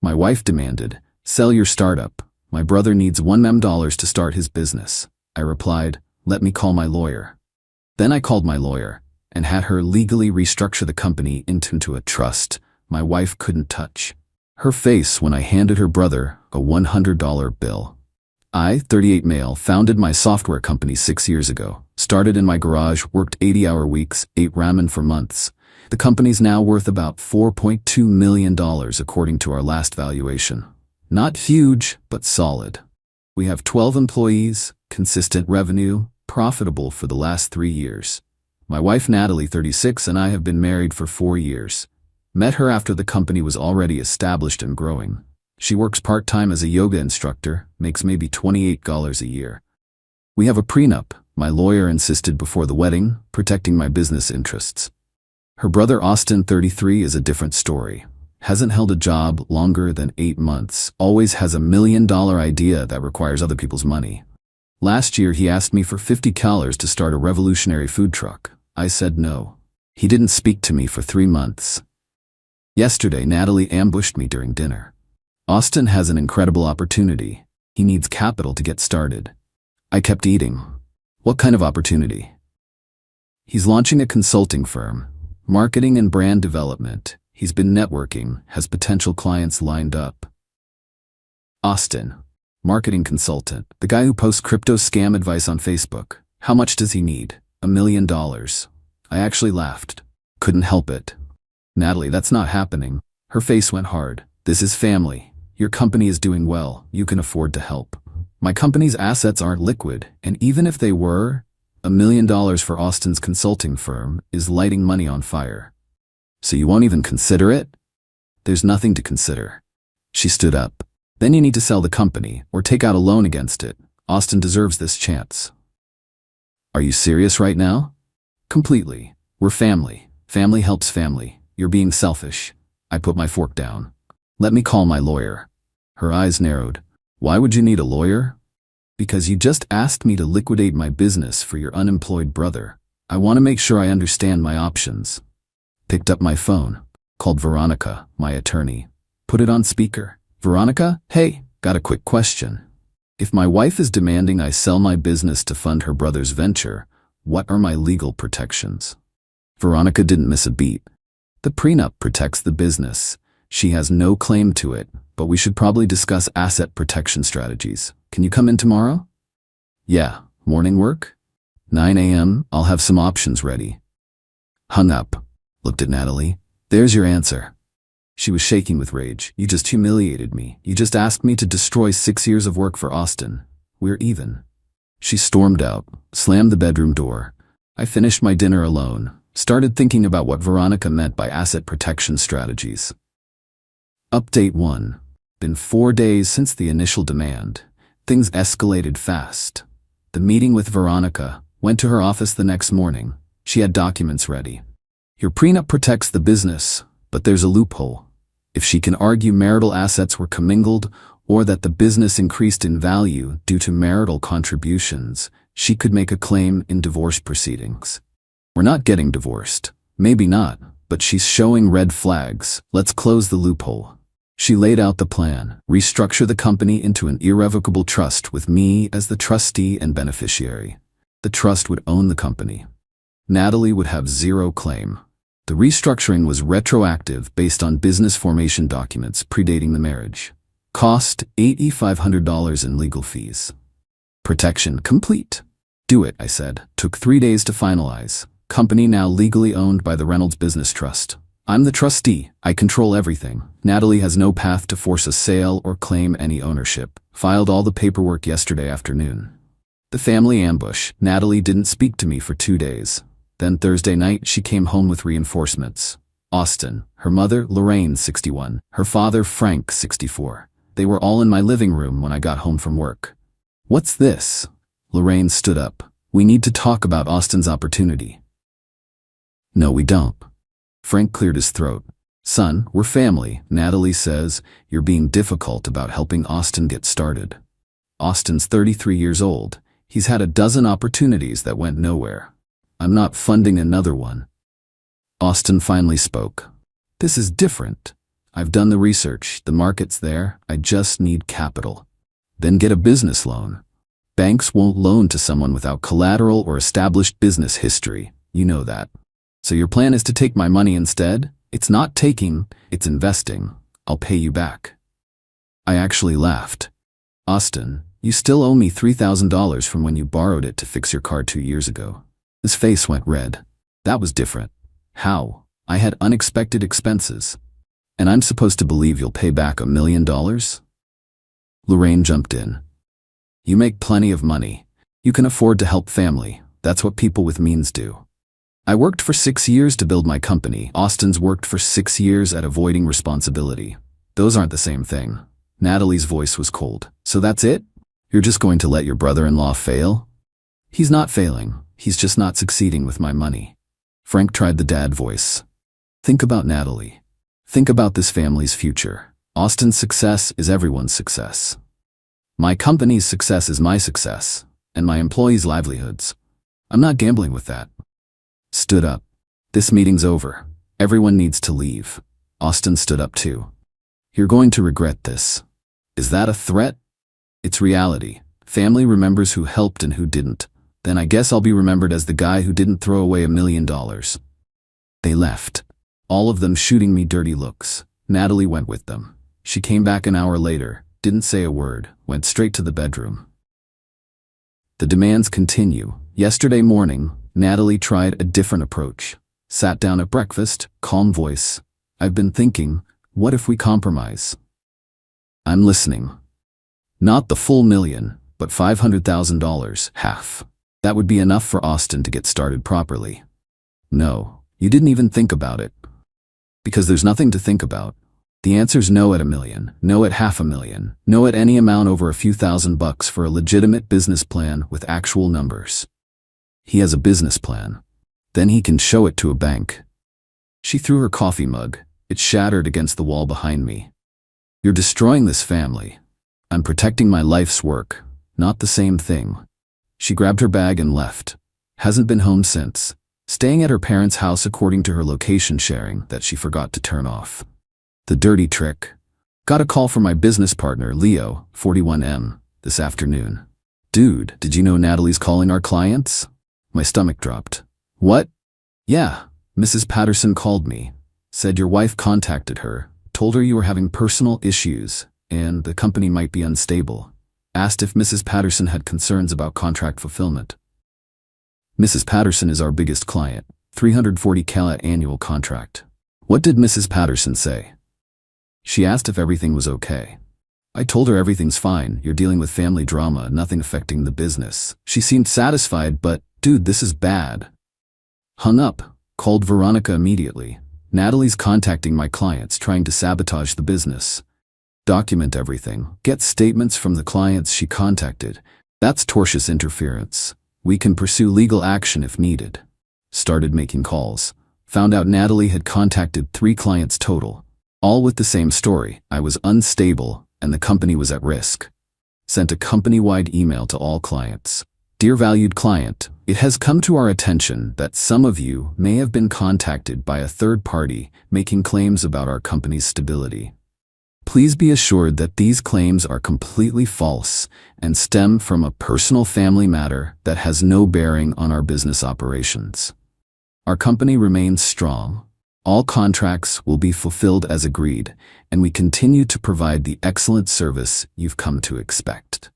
My wife demanded, "Sell your startup. My brother needs $1 million to start his business." I replied, "Let me call my lawyer." Then I called my lawyer and had her legally restructure the company into a trust my wife couldn't touch. Her face when I handed her brother a $100 bill. I, 38 male, founded my software company 6 years ago. Started in my garage, worked 80-hour weeks, ate ramen for months. The company's now worth about $4.2 million according to our last valuation. Not huge, but solid. We have 12 employees, consistent revenue, profitable for the last 3 years. My wife Natalie, 36, and I have been married for 4 years. Met her after the company was already established and growing. She works part-time as a yoga instructor, makes maybe $28 a year. We have a prenup, my lawyer insisted before the wedding, protecting my business interests. Her brother Austin, 33, is a different story. Hasn't held a job longer than 8 months, always has $1 million idea that requires other people's money. Last year he asked me for $50 to start a revolutionary food truck. I said no. He didn't speak to me for 3 months. Yesterday Natalie ambushed me during dinner. Austin has an incredible opportunity. He needs capital to get started. I kept eating. What kind of opportunity? He's launching a consulting firm, marketing and brand development. He's been networking, has potential clients lined up. Austin, marketing consultant, the guy who posts crypto scam advice on Facebook. How much does he need? $1 million. I actually laughed. Couldn't help it. Natalie, that's not happening. Her face went hard. This is family. Your company is doing well. You can afford to help. My company's assets aren't liquid, and even if they were, $1 million for Austin's consulting firm is lighting money on fire. So you won't even consider it? There's nothing to consider. She stood up. Then you need to sell the company or take out a loan against it. Austin deserves this chance. Are you serious right now? Completely. We're family. Family helps family. You're being selfish. I put my fork down. Let me call my lawyer. Her eyes narrowed. Why would you need a lawyer? Because you just asked me to liquidate my business for your unemployed brother. I want to make sure I understand my options. Picked up my phone. Called Veronica, my attorney. Put it on speaker. Veronica, hey, got a quick question. If my wife is demanding I sell my business to fund her brother's venture, what are my legal protections? Veronica didn't miss a beat. The prenup protects the business. She has no claim to it, but we should probably discuss asset protection strategies. Can you come in tomorrow? Yeah, morning work? 9 a.m., I'll have some options ready. Hung up. Looked at Natalie. There's your answer. She was shaking with rage. You just humiliated me. You just asked me to destroy 6 years of work for Austin. We're even. She stormed out, slammed the bedroom door. I finished my dinner alone, started thinking about what Veronica meant by asset protection strategies. Update 1. Been 4 days since the initial demand. Things escalated fast. The meeting with Veronica, went to her office the next morning. She had documents ready. Your prenup protects the business, but there's a loophole. If she can argue marital assets were commingled or that the business increased in value due to marital contributions, she could make a claim in divorce proceedings. We're not getting divorced. Maybe not, but she's showing red flags. Let's close the loophole. She laid out the plan, restructure the company into an irrevocable trust with me as the trustee and beneficiary. The trust would own the company. Natalie would have zero claim. The restructuring was retroactive based on business formation documents predating the marriage. Cost $8,500 in legal fees. Protection complete. Do it, I said. Took 3 days to finalize. Company now legally owned by the Reynolds Business Trust. I'm the trustee. I control everything. Natalie has no path to force a sale or claim any ownership. Filed all the paperwork yesterday afternoon. The family ambush. Natalie didn't speak to me for 2 days. Then Thursday night, she came home with reinforcements. Austin, her mother, Lorraine, 61, her father, Frank, 64. They were all in my living room when I got home from work. What's this? Lorraine stood up. We need to talk about Austin's opportunity. No, we don't. Frank cleared his throat. Son, we're family. Natalie says you're being difficult about helping Austin get started. Austin's 33 years old. He's had a dozen opportunities that went nowhere. I'm not funding another one. Austin finally spoke. This is different. I've done the research, the market's there, I just need capital. Then get a business loan. Banks won't loan to someone without collateral or established business history, you know that. So your plan is to take my money instead? It's not taking, it's investing. I'll pay you back. I actually laughed. Austin, you still owe me $3,000 from when you borrowed it to fix your car 2 years ago. His face went red. That was different. How? I had unexpected expenses. And I'm supposed to believe you'll pay back $1 million? Lorraine jumped in. You make plenty of money. You can afford to help family. That's what people with means do. I worked for 6 years to build my company. Austin's worked for 6 years at avoiding responsibility. Those aren't the same thing. Natalie's voice was cold. So that's it? You're just going to let your brother-in-law fail? He's not failing. He's just not succeeding with my money. Frank tried the dad voice. Think about Natalie. Think about this family's future. Austin's success is everyone's success. My company's success is my success, and my employees' livelihoods. I'm not gambling with that. Stood up. This meeting's over. Everyone needs to leave. Austin stood up too. You're going to regret this. Is that a threat? It's reality. Family remembers who helped and who didn't. Then I guess I'll be remembered as the guy who didn't throw away $1 million. They left. All of them shooting me dirty looks. Natalie went with them. She came back an hour later, didn't say a word, went straight to the bedroom. The demands continue. Yesterday morning, Natalie tried a different approach. Sat down at breakfast, calm voice. I've been thinking, what if we compromise? I'm listening. Not the full $1 million, but $500,000, half. That would be enough for Austin to get started properly. No, you didn't even think about it. Because there's nothing to think about. The answer's no at $1 million, no at $500,000, no at any amount over a few $1,000 for a legitimate business plan with actual numbers. He has a business plan. Then he can show it to a bank. She threw her coffee mug. It shattered against the wall behind me. You're destroying this family. I'm protecting my life's work, not the same thing. She grabbed her bag and left. Hasn't been home since. Staying at her parents' house according to her location sharing that she forgot to turn off. The dirty trick. Got a call from my business partner, Leo, 41M, this afternoon. Dude, did you know Natalie's calling our clients? My stomach dropped. What? Yeah, Mrs. Patterson called me. Said your wife contacted her, told her you were having personal issues, and the company might be unstable. Asked if Mrs. Patterson had concerns about contract fulfillment. Mrs. Patterson is our biggest client, 340 carat annual contract. What did Mrs. Patterson say? She asked if everything was okay. I told her everything's fine, you're dealing with family drama, nothing affecting the business. She seemed satisfied, but, dude, this is bad. Hung up, called Veronica immediately. Natalie's contacting my clients, trying to sabotage the business. Document everything, get statements from the clients she contacted. That's tortious interference. We can pursue legal action if needed. Started making calls. Found out Natalie had contacted 3 clients total. All with the same story. I was unstable and the company was at risk. Sent a company-wide email to all clients. Dear valued client, it has come to our attention that some of you may have been contacted by a third party making claims about our company's stability. Please be assured that these claims are completely false and stem from a personal family matter that has no bearing on our business operations. Our company remains strong. All contracts will be fulfilled as agreed, and we continue to provide the excellent service you've come to expect.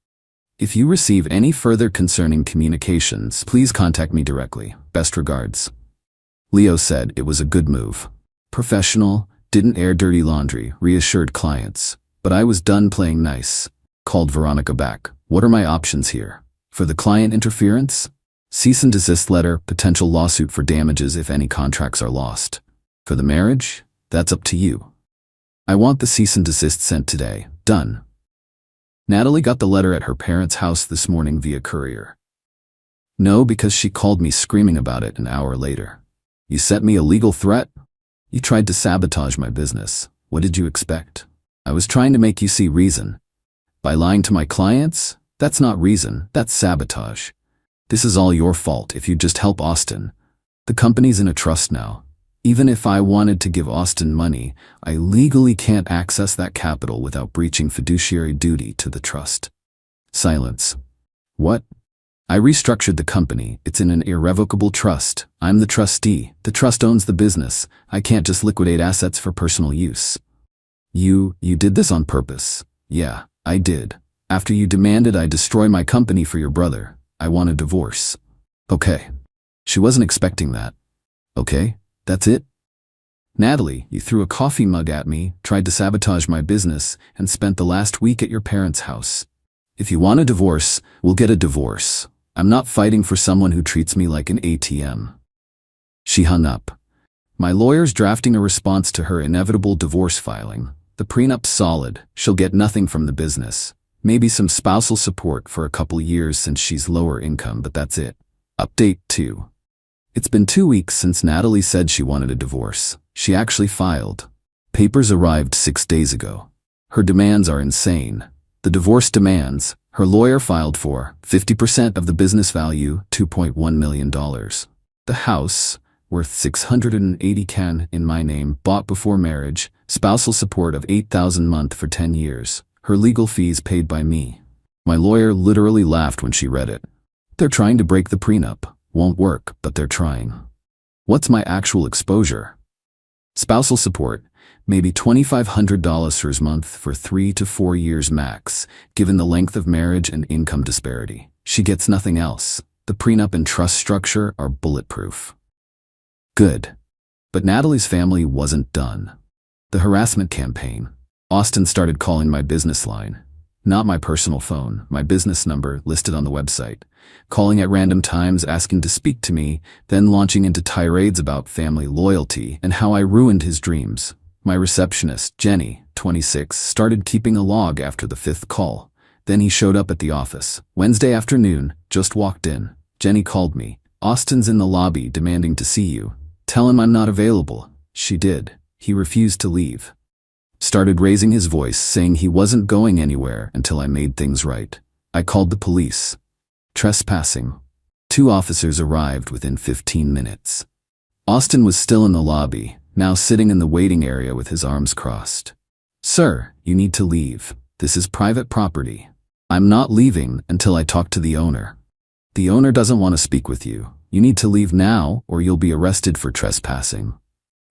If you receive any further concerning communications, please contact me directly. Best regards. Leo said it was a good move. Professional, didn't air dirty laundry, reassured clients. But I was done playing nice. Called Veronica back. What are my options here? For the client interference? Cease and desist letter, potential lawsuit for damages if any contracts are lost. For the marriage? That's up to you. I want the cease and desist sent today. Done. Natalie got the letter at her parents' house this morning via courier. No, because she called me screaming about it an hour later. You sent me a legal threat? You tried to sabotage my business. What did you expect? I was trying to make you see reason. By lying to my clients? That's not reason, that's sabotage. This is all your fault if you just help Austin. The company's in a trust now. Even if I wanted to give Austin money, I legally can't access that capital without breaching fiduciary duty to the trust. Silence. What? I restructured the company. It's in an irrevocable trust. I'm the trustee. The trust owns the business. I can't just liquidate assets for personal use. You did this on purpose. Yeah, I did. After you demanded I destroy my company for your brother, I want a divorce. Okay. She wasn't expecting that. Okay, that's it? Natalie, you threw a coffee mug at me, tried to sabotage my business, and spent the last week at your parents' house. If you want a divorce, we'll get a divorce. I'm not fighting for someone who treats me like an ATM. She hung up. My lawyer's drafting a response to her inevitable divorce filing. The prenup's solid. She'll get nothing from the business. Maybe some spousal support for a couple years since she's lower income, but that's it. Update 2. It's been 2 weeks since Natalie said she wanted a divorce. She actually filed. Papers arrived 6 days ago. Her demands are insane. The divorce demands, her lawyer filed for 50% of the business value, $2.1 million. The house, worth $680,000 in my name, bought before marriage, spousal support of $8,000 a month for 10 years, her legal fees paid by me. My lawyer literally laughed when she read it. They're trying to break the prenup. Won't work, but they're trying. What's my actual exposure? Spousal support, maybe $2,500 for his month for 3 to 4 years max, given the length of marriage and income disparity. She gets nothing else. The prenup and trust structure are bulletproof. Good. But Natalie's family wasn't done. The harassment campaign. Austin started calling my business line. Not my personal phone, my business number listed on the website. Calling at random times asking to speak to me, then launching into tirades about family loyalty and how I ruined his dreams. My receptionist, Jenny, 26, started keeping a log after the 5th call. Then he showed up at the office. Wednesday afternoon, just walked in. Jenny called me. Austin's in the lobby demanding to see you. Tell him I'm not available. She did. He refused to leave. Started raising his voice, saying he wasn't going anywhere until I made things right. I called the police. Trespassing. 2 officers arrived within 15 minutes. Austin was still in the lobby, now sitting in the waiting area with his arms crossed. Sir, you need to leave. This is private property. I'm not leaving until I talk to the owner. The owner doesn't want to speak with you. You need to leave now or you'll be arrested for trespassing.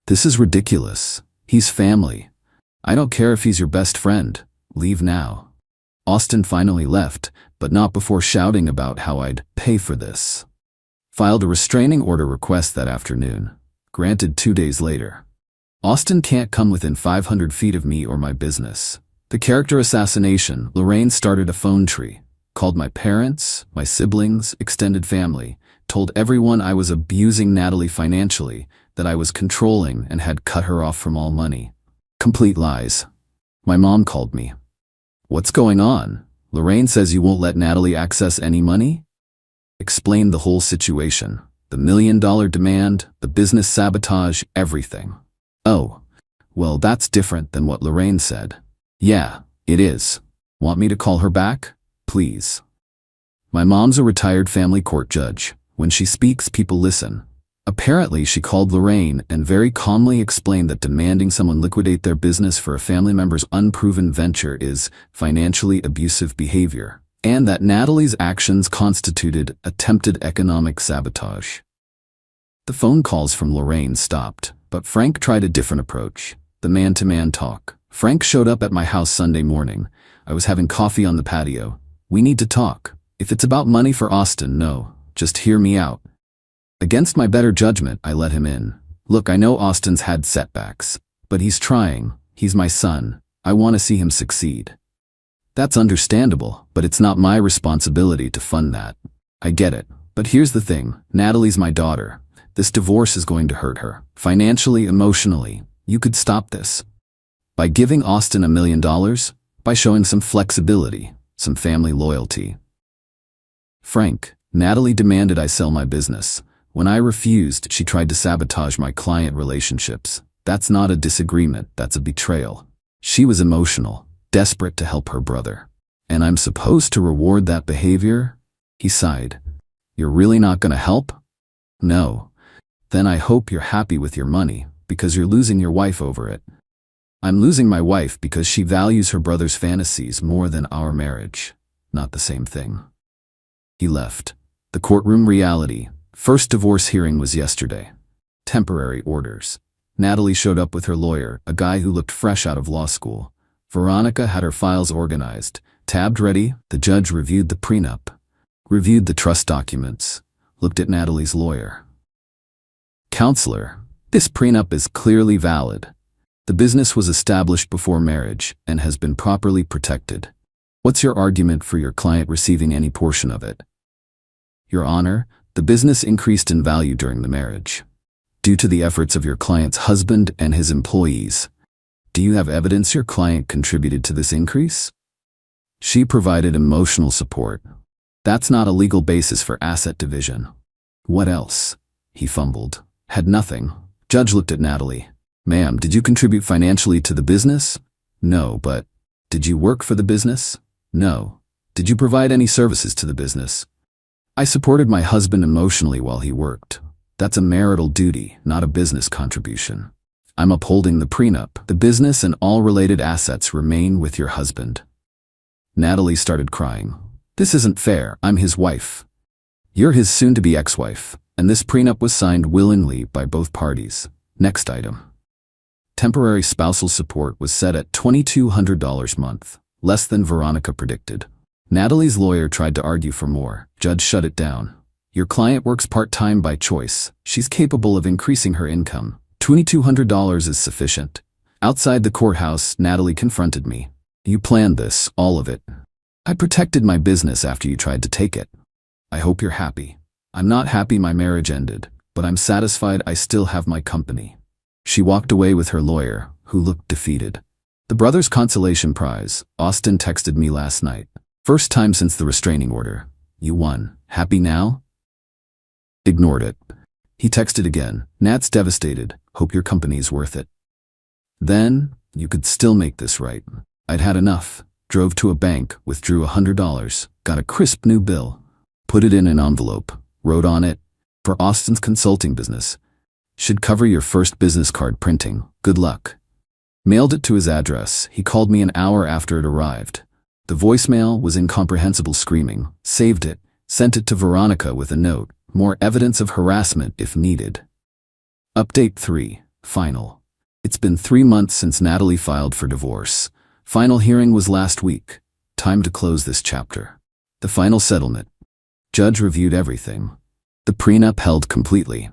This is ridiculous. He's family. I don't care if he's your best friend. Leave now. Austin finally left, but not before shouting about how I'd pay for this. Filed a restraining order request that afternoon. Granted 2 days later. Austin can't come within 500 feet of me or my business. The character assassination, Lorraine started a phone tree. Called my parents, my siblings, extended family. Told everyone I was abusing Natalie financially, that I was controlling and had cut her off from all money. Complete lies. My mom called me. What's going on? Lorraine says you won't let Natalie access any money? Explained the whole situation. The $1 million demand, the business sabotage, everything. Oh, well that's different than what Lorraine said. Yeah, it is. Want me to call her back? Please. My mom's a retired family court judge. When she speaks, people listen. Apparently, she called Lorraine and very calmly explained that demanding someone liquidate their business for a family member's unproven venture is financially abusive behavior, and that Natalie's actions constituted attempted economic sabotage. The phone calls from Lorraine stopped, but Frank tried a different approach, the man-to-man talk. Frank showed up at my house Sunday morning. I was having coffee on the patio. We need to talk. If it's about money for Austin, no, just hear me out. Against my better judgment, I let him in. Look, I know Austin's had setbacks, but he's trying. He's my son. I want to see him succeed. That's understandable, but it's not my responsibility to fund that. I get it. But here's the thing. Natalie's my daughter. This divorce is going to hurt her. Financially, emotionally. You could stop this. By giving Austin $1 million, by showing some flexibility, some family loyalty. Frank, Natalie demanded I sell my business. When I refused, she tried to sabotage my client relationships. That's not a disagreement, that's a betrayal. She was emotional, desperate to help her brother. And I'm supposed to reward that behavior? He sighed. You're really not gonna help? No. Then I hope you're happy with your money, because you're losing your wife over it. I'm losing my wife because she values her brother's fantasies more than our marriage. Not the same thing. He left. The courtroom reality. First divorce hearing was yesterday. Temporary orders. Natalie showed up with her lawyer, a guy who looked fresh out of law school. Veronica had her files organized, tabbed ready. The judge reviewed the prenup, reviewed the trust documents, looked at Natalie's lawyer. Counselor, this prenup is clearly valid. The business was established before marriage and has been properly protected. What's your argument for your client receiving any portion of it? Your Honor, the business increased in value during the marriage, due to the efforts of your client's husband and his employees. Do you have evidence your client contributed to this increase? She provided emotional support. That's not a legal basis for asset division. What else? He fumbled. Had nothing. Judge looked at Natalie. Ma'am, did you contribute financially to the business? No, but did you work for the business? No. Did you provide any services to the business? I supported my husband emotionally while he worked. That's a marital duty, not a business contribution. I'm upholding the prenup. The business and all related assets remain with your husband. Natalie started crying. This isn't fair. I'm his wife. You're his soon-to-be ex-wife, and this prenup was signed willingly by both parties. Next item. Temporary spousal support was set at $2,200 a month, less than Veronica predicted. Natalie's lawyer tried to argue for more. Judge shut it down. Your client works part-time by choice. She's capable of increasing her income. $2,200 is sufficient. Outside the courthouse, Natalie confronted me. You planned this, all of it. I protected my business after you tried to take it. I hope you're happy. I'm not happy my marriage ended, but I'm satisfied I still have my company. She walked away with her lawyer, who looked defeated. The brothers' consolation prize. Austin texted me last night. First time since the restraining order. You won. Happy now? Ignored it. He texted again. Nat's devastated. Hope your company's worth it. Then, you could still make this right. I'd had enough. Drove to a bank, withdrew $100, got a crisp new bill, put it in an envelope, wrote on it, for Austin's consulting business. Should cover your first business card printing. Good luck. Mailed it to his address. He called me an hour after it arrived. The voicemail was incomprehensible screaming. Saved it, sent it to Veronica with a note. More evidence of harassment if needed. Update 3. Final. It's been 3 months since Natalie filed for divorce. Final hearing was last week. Time to close this chapter. The final settlement. Judge reviewed everything. The prenup held completely.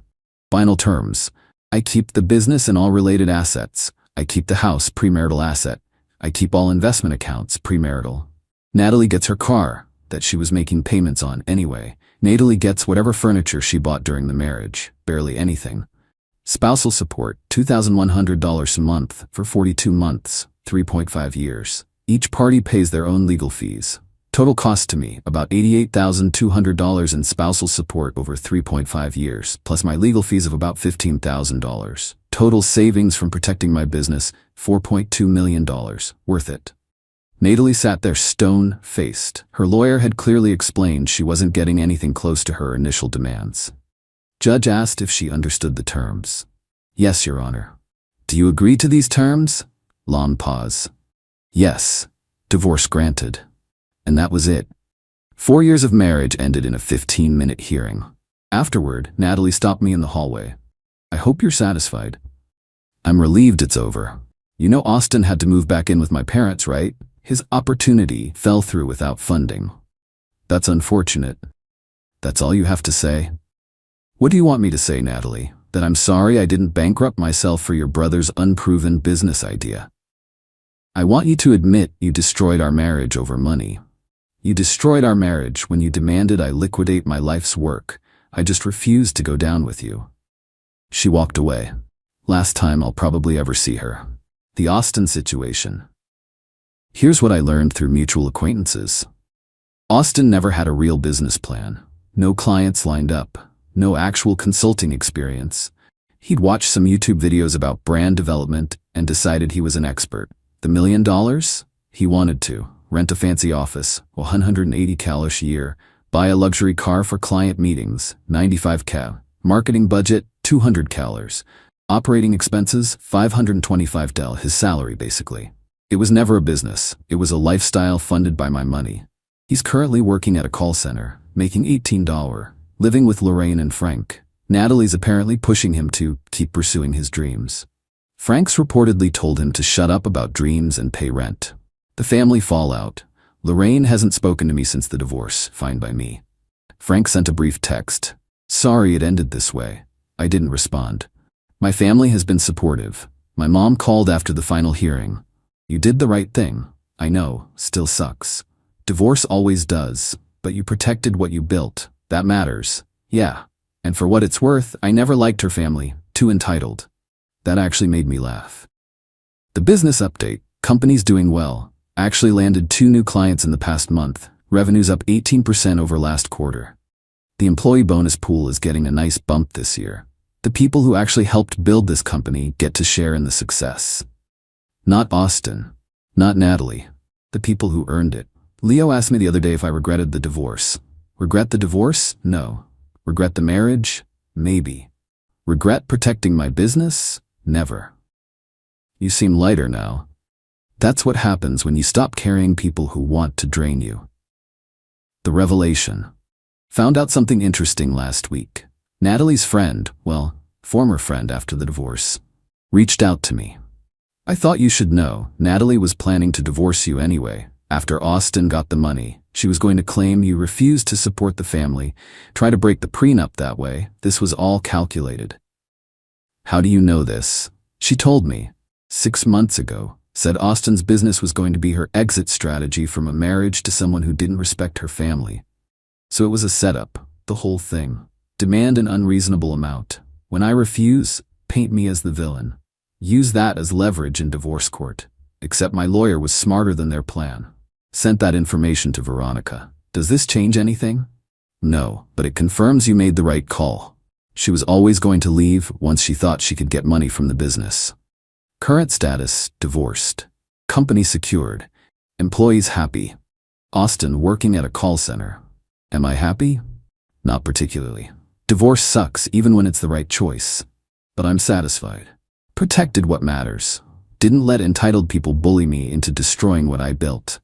Final terms. I keep the business and all related assets. I keep the house, premarital asset. I keep all investment accounts, premarital. Natalie gets her car, that she was making payments on anyway. Natalie gets whatever furniture she bought during the marriage, barely anything. Spousal support, $2,100 a month for 42 months, 3.5 years. Each party pays their own legal fees. Total cost to me, about $88,200 in spousal support over 3.5 years, plus my legal fees of about $15,000. Total savings from protecting my business, $4.2 million. Worth it. Natalie sat there stone-faced. Her lawyer had clearly explained she wasn't getting anything close to her initial demands. Judge asked if she understood the terms. Yes, Your Honor. Do you agree to these terms? Long pause. Yes. Divorce granted. And that was it. 4 years of marriage ended in a 15-minute hearing. Afterward, Natalie stopped me in the hallway. I hope you're satisfied. I'm relieved it's over. You know Austin had to move back in with my parents, right? His opportunity fell through without funding. That's unfortunate. That's all you have to say? What do you want me to say, Natalie? That I'm sorry I didn't bankrupt myself for your brother's unproven business idea. I want you to admit you destroyed our marriage over money. You destroyed our marriage when you demanded I liquidate my life's work. I just refused to go down with you. She walked away. Last time I'll probably ever see her. The Austin situation. Here's what I learned through mutual acquaintances. Austin never had a real business plan. No clients lined up. No actual consulting experience. He'd watched some YouTube videos about brand development and decided he was an expert. The $1 million? He wanted to rent a fancy office, $180,000 a year, buy a luxury car for client meetings, $95,000, marketing budget, $200. Operating expenses, $525, his salary basically. It was never a business, it was a lifestyle funded by my money. He's currently working at a call center, making $18, living with Lorraine and Frank. Natalie's apparently pushing him to keep pursuing his dreams. Frank's reportedly told him to shut up about dreams and pay rent. The family fallout. Lorraine hasn't spoken to me since the divorce, fine by me. Frank sent a brief text. Sorry it ended this way. I didn't respond. My family has been supportive. My mom called after the final hearing. You did the right thing. I know, still sucks. Divorce always does, but you protected what you built. That matters. Yeah. And for what it's worth, I never liked her family. Too entitled. That actually made me laugh. The business update. Company's doing well. Actually landed 2 new clients in the past month. Revenue's up 18% over last quarter. The employee bonus pool is getting a nice bump this year. The people who actually helped build this company get to share in the success. Not Austin. Not Natalie. The people who earned it. Leo asked me the other day if I regretted the divorce. Regret the divorce? No. Regret the marriage? Maybe. Regret protecting my business? Never. You seem lighter now. That's what happens when you stop carrying people who want to drain you. The revelation. Found out something interesting last week. Natalie's friend, well, former friend after the divorce, reached out to me. I thought you should know, Natalie was planning to divorce you anyway. After Austin got the money, she was going to claim you refused to support the family, try to break the prenup that way. This was all calculated. How do you know this? She told me. 6 months ago. Said Austin's business was going to be her exit strategy from a marriage to someone who didn't respect her family. So it was a setup, the whole thing. Demand an unreasonable amount. When I refuse, paint me as the villain. Use that as leverage in divorce court. Except my lawyer was smarter than their plan. Sent that information to Veronica. Does this change anything? No, but it confirms you made the right call. She was always going to leave once she thought she could get money from the business. Current status, divorced. Company secured. Employees happy. Austin working at a call center. Am I happy? Not particularly. Divorce sucks even when it's the right choice. But I'm satisfied. Protected what matters. Didn't let entitled people bully me into destroying what I built.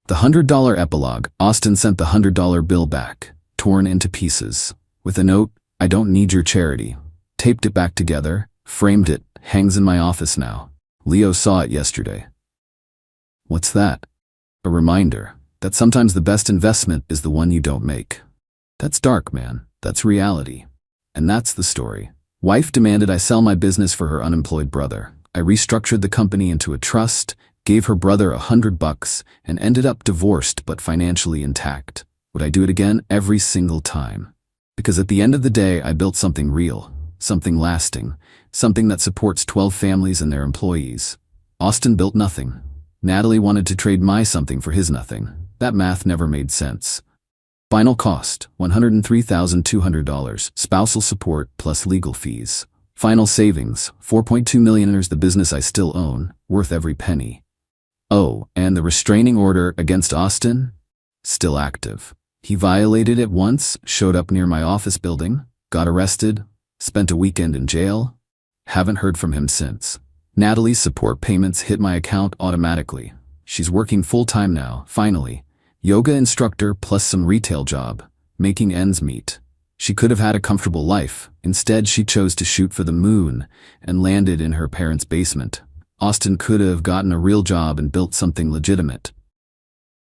The $100 epilogue. Austin sent the $100 bill back, torn into pieces. With a note, I don't need your charity. Taped it back together, framed it. Hangs in my office now. Leo saw it yesterday. What's that? A reminder that sometimes the best investment is the one you don't make. That's dark, man. That's reality. And that's the story. Wife demanded I sell my business for her unemployed brother. I restructured the company into a trust, gave her brother $100, and ended up divorced but financially intact. Would I do it again? Every single time. Because at the end of the day, I built something real, something lasting, something that supports 12 families and their employees. Austin built nothing. Natalie wanted to trade my something for his nothing. That math never made sense. Final cost, $103,200, spousal support plus legal fees. Final savings, $4.2 million. The business I still own, worth every penny. Oh, and the restraining order against Austin? Still active. He violated it once, showed up near my office building, got arrested, spent a weekend in jail. Haven't heard from him since. Natalie's support payments hit my account automatically. She's working full-time now, finally. Yoga instructor plus some retail job, making ends meet. She could have had a comfortable life. Instead, she chose to shoot for the moon and landed in her parents' basement. Austin could have gotten a real job and built something legitimate.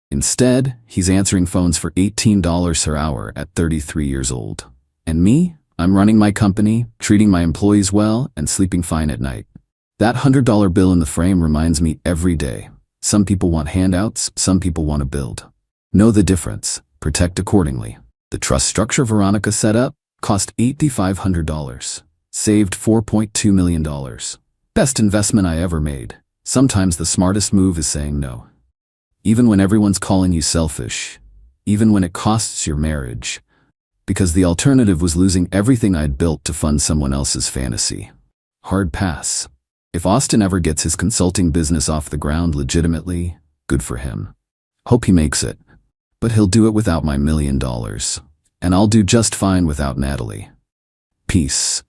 Instead, he's answering phones for $18 per hour at 33 years old. And me? I'm running my company, treating my employees well, and sleeping fine at night. That $100 bill in the frame reminds me every day. Some people want handouts, some people want to build. Know the difference. Protect accordingly. The trust structure Veronica set up cost $8,500. Saved $4.2 million. Best investment I ever made. Sometimes the smartest move is saying no. Even when everyone's calling you selfish. Even when it costs your marriage. Because the alternative was losing everything I'd built to fund someone else's fantasy. Hard pass. If Austin ever gets his consulting business off the ground legitimately, good for him. Hope he makes it. But he'll do it without my $1 million. And I'll do just fine without Natalie. Peace.